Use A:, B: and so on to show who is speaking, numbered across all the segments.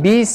A: 20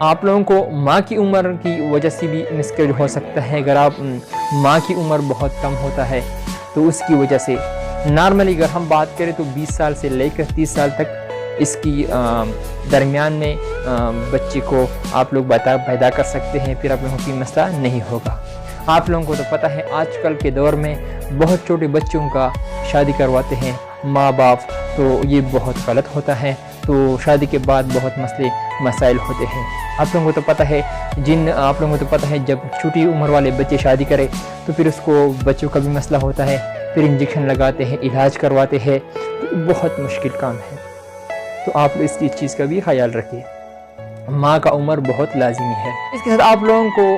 A: آپ لوگوں کو ماں کی عمر کی وجہ سے بھی مسکریج ہو سکتا ہے. اگر آپ ماں کی عمر بہت کم ہوتا ہے تو اس کی وجہ سے نارملی اگر ہم بات کریں تو 20 سال سے لے کر 30 سال تک اس کی درمیان میں بچے کو آپ لوگ پیدا کر سکتے ہیں، پھر آپ لوگوں کو کوئی مسئلہ نہیں ہوگا. آپ لوگوں کو تو پتہ ہے آج کل کے دور میں بہت چھوٹے بچوں کا شادی کرواتے ہیں ماں باپ، تو یہ بہت غلط ہوتا ہے. تو شادی کے بعد بہت مسائل ہوتے ہیں. آپ لوگوں کو تو پتہ ہے آپ لوگوں کو تو پتہ ہے جب چھوٹی عمر والے بچے شادی کرے تو پھر اس کو بچوں کا بھی مسئلہ ہوتا ہے، پھر انجیکشن لگاتے ہیں، علاج کرواتے ہیں، تو بہت مشکل کام ہے. تو آپ اس چیز کا بھی خیال رکھیے. ماں کا عمر بہت لازمی ہے. اس کے ساتھ آپ لوگوں کو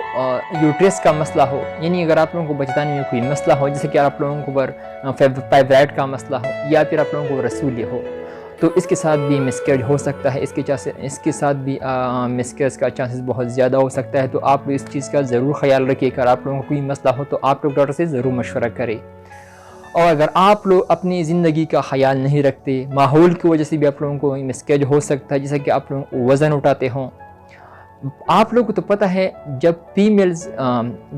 A: یوٹرس کا مسئلہ ہو، یعنی اگر آپ لوگوں کو بچتانے میں کوئی مسئلہ ہو، جیسے کہ آپ لوگوں کو فائبرائڈ کا مسئلہ ہو یا پھر آپ لوگوں کو رسولی ہو، تو اس کے ساتھ بھی مسکریج ہو سکتا ہے. اس کے ساتھ بھی مسکریج کا چانسز بہت زیادہ ہو سکتا ہے. تو آپ اس چیز کا ضرور خیال رکھیے. اگر آپ لوگوں کو کوئی مسئلہ ہو تو آپ لوگ ڈاکٹر سے ضرور مشورہ کریں. اور اگر آپ لوگ اپنی زندگی کا خیال نہیں رکھتے، ماحول کی وجہ سے بھی آپ لوگوں کو مسکریج ہو سکتا ہے، جیسا کہ آپ لوگ وزن اٹھاتے ہوں. آپ لوگوں کو تو پتہ ہے جب فیمیلز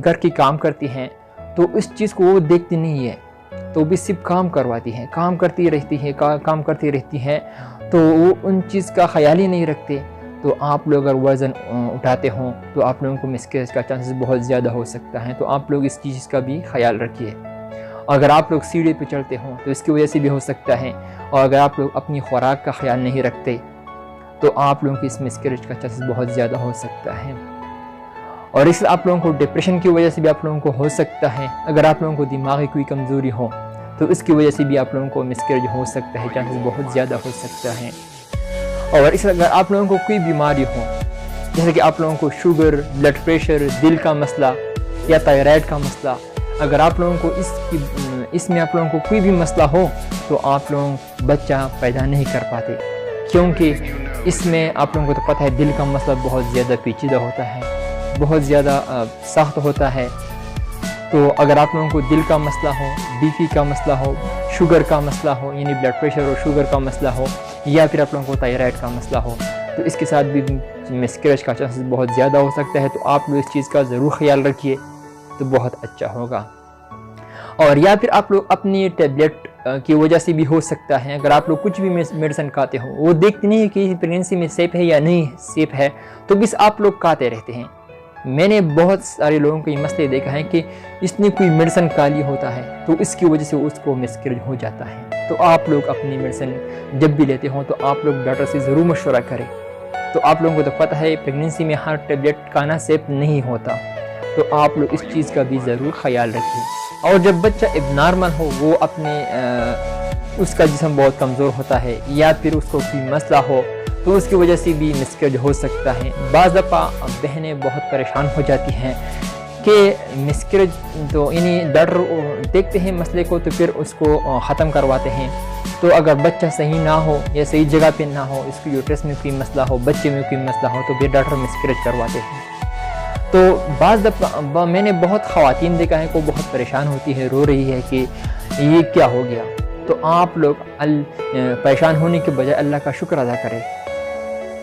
A: گھر کی کام کرتی ہیں تو اس چیز کو وہ دیکھتی نہیں ہے، تو بھی صرف کام کرواتی ہیں، کام کرتی رہتی ہیں، تو وہ ان چیز کا خیال ہی نہیں رکھتے. تو آپ لوگ اگر وزن اٹھاتے ہوں تو آپ لوگوں کو مسکریج کا چانسز بہت زیادہ ہو سکتا ہے. تو آپ لوگ اس چیز کا بھی خیال رکھیے. اگر آپ لوگ سیڑھی پہ چڑھتے ہوں تو اس کی وجہ سے بھی ہو سکتا ہے. اور اگر آپ لوگ اپنی خوراک کا خیال نہیں رکھتے تو آپ لوگوں کی اس مسکریج کا چانسز بہت زیادہ ہو سکتا ہے. اور اس آپ لوگوں کو ڈپریشن کی وجہ سے بھی آپ لوگوں کو ہو سکتا ہے. اگر آپ لوگوں کو دماغی کوئی کمزوری ہو تو اس کی وجہ سے بھی آپ لوگوں کو مسکریج ہو سکتا ہے، چانسز بہت زیادہ ہو سکتا ہے. اور اس اگر آپ لوگوں کو کوئی بیماری ہو، جیسے کہ آپ لوگوں کو شوگر، بلڈ پریشر، دل کا مسئلہ یا تائرائڈ کا مسئلہ، اگر آپ لوگوں کو اس میں آپ لوگوں کو کوئی بھی مسئلہ ہو تو آپ لوگ بچہ پیدا نہیں کر پاتے، کیونکہ اس میں آپ لوگوں کو تو پتہ ہے دل کا مسئلہ بہت زیادہ پیچیدہ ہوتا ہے، بہت زیادہ سخت ہوتا ہے. تو اگر آپ لوگوں کو دل کا مسئلہ ہو، بی پی کا مسئلہ ہو، شوگر کا مسئلہ ہو، یعنی بلڈ پریشر اور شوگر کا مسئلہ ہو، یا پھر آپ لوگوں کو تائرائڈ کا مسئلہ ہو، تو اس کے ساتھ بھی مسکریج کا چانسز بہت زیادہ ہو سکتا ہے. تو آپ لوگ اس چیز کا ضرور خیال رکھیے تو بہت اچھا ہوگا. اور یا پھر آپ لوگ اپنی ٹیبلیٹ کی وجہ سے بھی ہو سکتا ہے. اگر آپ لوگ کچھ بھی میڈیسن کھاتے ہو، وہ دیکھتے نہیں کہ پریگنینسی میں سیف ہے یا نہیں سیف ہے، تو بس آپ لوگ کھاتے رہتے ہیں. میں نے بہت سارے لوگوں کو یہ مسئلے دیکھا ہے کہ اس نے کوئی میڈیسن کھا لی ہوتا ہے تو اس کی وجہ سے اس کو مسکریج ہو جاتا ہے. تو آپ لوگ اپنی میڈیسن جب بھی لیتے ہوں تو آپ لوگ ڈاکٹر سے ضرور مشورہ کریں. تو آپ لوگوں کو تو پتہ ہے پریگنینسی میں ہر ٹیبلیٹ کھانا سیف نہیں ہوتا، تو آپ لوگ اس چیز کا بھی ضرور خیال رکھیں. اور جب بچہ اب نارمل ہو، وہ اس کا جسم بہت کمزور ہوتا ہے یا پھر اس کو کوئی مسئلہ ہو تو اس کی وجہ سے بھی مسکریج ہو سکتا ہے. بعض دفعہ بہنیں بہت پریشان ہو جاتی ہیں کہ مسکریج تو یعنی ڈاکٹر دیکھتے ہیں مسئلے کو تو پھر اس کو ختم کرواتے ہیں. تو اگر بچہ صحیح نہ ہو یا صحیح جگہ پہ نہ ہو، اس کو یوٹرس میں کوئی مسئلہ ہو، بچے میں کوئی مسئلہ ہو، تو پھر ڈاکٹر مسکریج کرواتے ہیں. تو بعض دفعہ میں نے بہت خواتین دیکھا ہے کہ بہت پریشان ہوتی ہے، رو رہی ہے کہ یہ کیا ہو گیا. تو آپ لوگ پریشان ہونے کے بجائے اللہ کا شکر ادا کریں.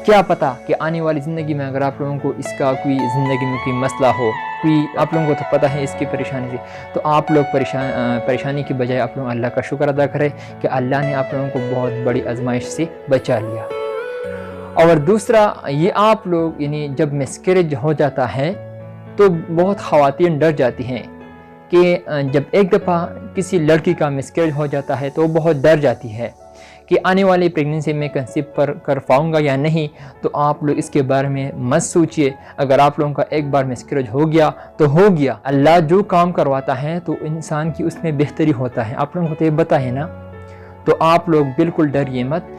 A: کیا پتہ کہ آنے والی زندگی میں اگر آپ لوگوں کو اس کا کوئی زندگی میں کوئی مسئلہ ہو، کوئی آپ لوگوں کو تو پتہ ہے اس کی پریشانی سے، تو آپ لوگ پریشانی کے بجائے آپ لوگ اللہ کا شکر ادا کریں کہ اللہ نے آپ لوگوں کو بہت بڑی آزمائش سے بچا لیا. اور دوسرا یہ آپ لوگ یعنی جب مسکریج ہو جاتا ہے تو بہت خواتین ڈر جاتی ہیں کہ جب ایک دفعہ کسی لڑکی کا مسکریج ہو جاتا ہے تو وہ بہت ڈر جاتی ہے کہ آنے والی پریگنینسی میں کنسیو کر پاؤں گا یا نہیں. تو آپ لوگ اس کے بارے میں مت سوچئے. اگر آپ لوگوں کا ایک بار مسکریج ہو گیا تو ہو گیا. اللہ جو کام کرواتا ہے تو انسان کی اس میں بہتری ہوتا ہے. آپ لوگوں کو تو یہ پتہ ہے نا. تو آپ لوگ بالکل ڈریے مت.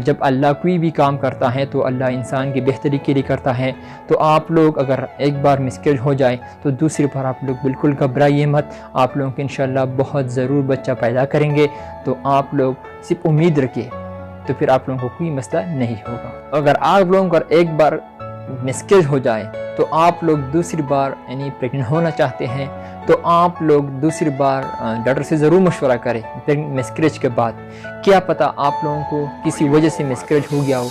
A: جب اللہ کوئی بھی کام کرتا ہے تو اللہ انسان کی بہتری کے لیے کرتا ہے. تو آپ لوگ اگر ایک بار مسکریج ہو جائے تو دوسری بار آپ لوگ بالکل گھبرائیے مت. آپ لوگوں کو انشاءاللہ بہت ضرور بچہ پیدا کریں گے. تو آپ لوگ صرف امید رکھیے تو پھر آپ لوگوں کو کوئی مسئلہ نہیں ہوگا. اگر آپ لوگوں کو ایک بار مسکریج ہو جائے تو آپ لوگ دوسری بار یعنی پریگننٹ ہونا چاہتے ہیں تو آپ لوگ دوسری بار ڈاکٹر سے ضرور مشورہ کریں مسکریج کے بعد. کیا پتہ آپ لوگوں کو کسی وجہ سے مسکریج ہو گیا ہو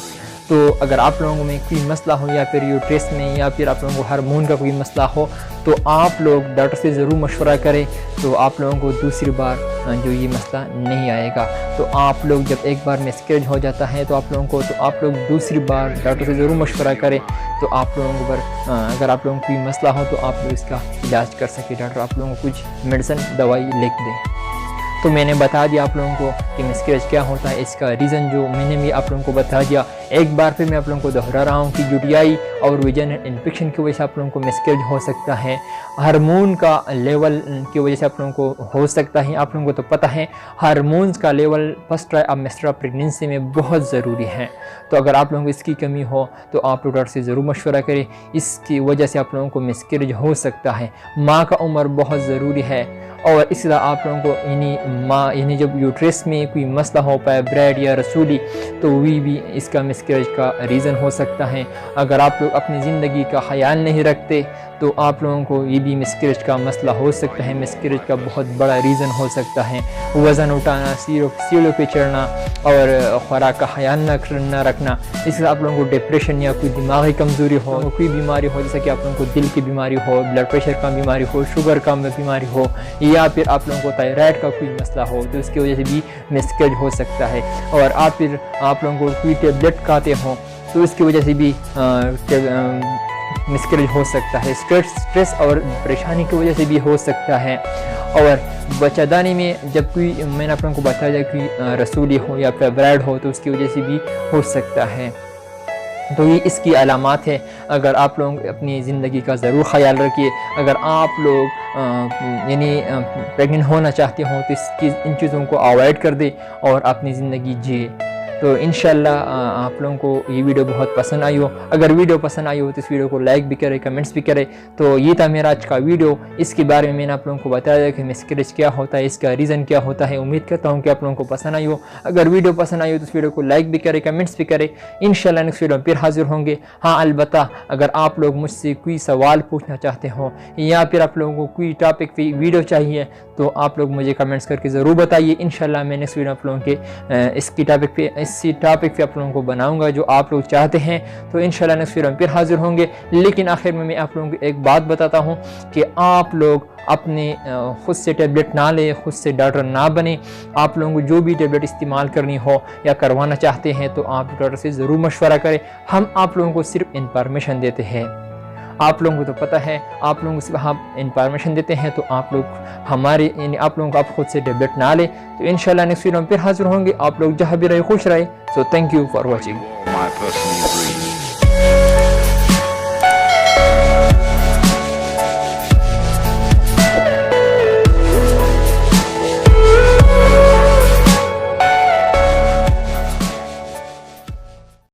A: تو اگر آپ لوگوں میں کوئی مسئلہ ہو یا پھر یوٹرس میں یا پھر آپ لوگوں کو ہارمون کا کوئی مسئلہ ہو تو آپ لوگ ڈاکٹر سے ضرور مشورہ کریں، تو آپ لوگوں کو دوسری بار جو یہ مسئلہ نہیں آئے گا۔ تو آپ لوگ جب ایک بار مسکریج ہو جاتا ہے تو آپ لوگ دوسری بار ڈاکٹر سے ضرور مشورہ کریں، تو آپ لوگوں کو اگر آپ لوگوں کو کوئی مسئلہ ہو تو آپ لوگ اس کا علاج کر سکیں، ڈاکٹر آپ لوگوں کو کچھ میڈیسن دوائی لکھ دیں۔ تو میں نے بتا دیا آپ لوگوں کو کہ مسکریج کیا ہوتا ہے، اس کا ریزن جو میں نے بھی آپ لوگوں کو بتا دیا۔ ایک بار پھر میں آپ لوگوں کو دہرا رہا ہوں کہ UTI اور ویجنل انفیکشن کی وجہ سے آپ لوگوں کو مسکریج ہو سکتا ہے، ہارمون کا لیول کی وجہ سے آپ لوگوں کو ہو سکتا ہے۔ آپ لوگوں کو تو پتہ ہے ہارمونز کا لیول فرسٹ ٹرائمیسٹر آف پریگنینسی میں بہت ضروری ہے، تو اگر آپ لوگوں کو اس کی کمی ہو تو آپ ڈاکٹر سے ضرور مشورہ کریں، اس کی وجہ سے آپ لوگوں کو مسکریج ہو سکتا ہے۔ ماں کا عمر بہت ضروری ہے، اور اس طرح آپ لوگوں کو یعنی جب یوٹرس میں کوئی مسئلہ ہو پائے بریڈ یا رسولی تو وہ بھی اس کا مسکریج کا ریزن ہو سکتا ہے۔ اگر آپ لوگ اپنی زندگی کا خیال نہیں رکھتے تو آپ لوگوں کو یہ بھی مسکریج کا مسئلہ ہو سکتا ہے، مسکریج کا بہت بڑا ریزن ہو سکتا ہے۔ وزن اٹھانا، سیڑھیوں پہ چڑھنا اور خوراک کا خیال نہ رکھنا، اس سے آپ لوگوں کو ڈپریشن یا کوئی دماغی کمزوری ہو، کوئی بیماری ہو، جیسے کہ آپ لوگوں کو دل کی بیماری ہو، بلڈ پریشر کا بیماری ہو، شوگر کا بیماری ہو، یا پھر آپ لوگوں کو تھائرائڈ کا کوئی مسئلہ ہو تو اس کی وجہ سے بھی مسکریج ہو سکتا ہے۔ اور آپ لوگوں کو کوئی ٹیبلٹ کھاتے ہوں تو اس کی وجہ سے بھی مسکریج ہو سکتا ہے۔ سٹریس اور پریشانی کی وجہ سے بھی ہو سکتا ہے۔ اور بچہ دانی میں جب میں نے آپ لوگوں کو بتایا کوئی رسولی ہو یا فائبرائڈ ہو تو اس کی وجہ سے بھی ہو سکتا ہے۔ تو یہ اس کی علامات ہے۔ اگر آپ لوگ اپنی زندگی کا ضرور خیال رکھیے، اگر آپ لوگ پریگننٹ ہونا چاہتے ہوں تو ان چیزوں کو اوائڈ کر دیں اور اپنی زندگی جیے۔ تو انشاءاللہ آپ لوگوں کو یہ ویڈیو بہت پسند آئی ہو۔ اگر ویڈیو پسند آئی ہو تو اس ویڈیو کو لائک بھی کرے، کمنٹس بھی کرے۔ تو یہ تھا میرا آج کا ویڈیو، اس کے بارے میں نے آپ لوگوں کو بتایا کہ مسکریج کیا ہوتا ہے، اس کا ریزن کیا ہوتا ہے۔ امید کرتا ہوں کہ آپ لوگوں کو پسند آئی ہو۔ اگر ویڈیو پسند آئی ہو تو اس ویڈیو کو لائک بھی کرے، کمنٹس بھی کرے۔ انشاءاللہ نیکسٹ ویڈیو میں پھر حاضر ہوں گے۔ ہاں البتہ اگر آپ لوگ مجھ سے کوئی سوال پوچھنا چاہتے ہو یا پھر آپ لوگوں کو کوئی ٹاپک پہ ویڈیو چاہیے تو آپ لوگ مجھے کمنٹس کر کے ضرور بتائیے۔ انشاءاللہ میں نیکسٹ ویڈیو آپ لوگوں کے اسی ٹاپک پہ آپ لوگوں کو بناؤں گا جو آپ لوگ چاہتے ہیں۔ تو انشاءاللہ نیکسٹ ویڈیو میں پھر حاضر ہوں گے۔ لیکن آخر میں آپ لوگوں کو ایک بات بتاتا ہوں کہ آپ لوگ اپنے خود سے ٹیبلٹ نہ لیں، خود سے ڈاکٹر نہ بنیں۔ آپ لوگوں کو جو بھی ٹیبلٹ استعمال کرنی ہو یا کروانا چاہتے ہیں تو آپ ڈاکٹر سے ضرور مشورہ کریں۔ ہم آپ لوگوں کو صرف انفارمیشن دیتے ہیں، آپ لوگوں کو تو پتہ ہے، آپ لوگوں کو صرف ہم انفارمیشن دیتے ہیں، تو آپ لوگ آپ لوگوں کو آپ خود سے ٹیبلٹ نہ لیں۔ تو انشاءاللہ نیکسٹ ویڈیو میں پھر حاضر ہوں گے۔ آپ لوگ جہاں بھی رہے خوش رہے۔ So thank you for watching.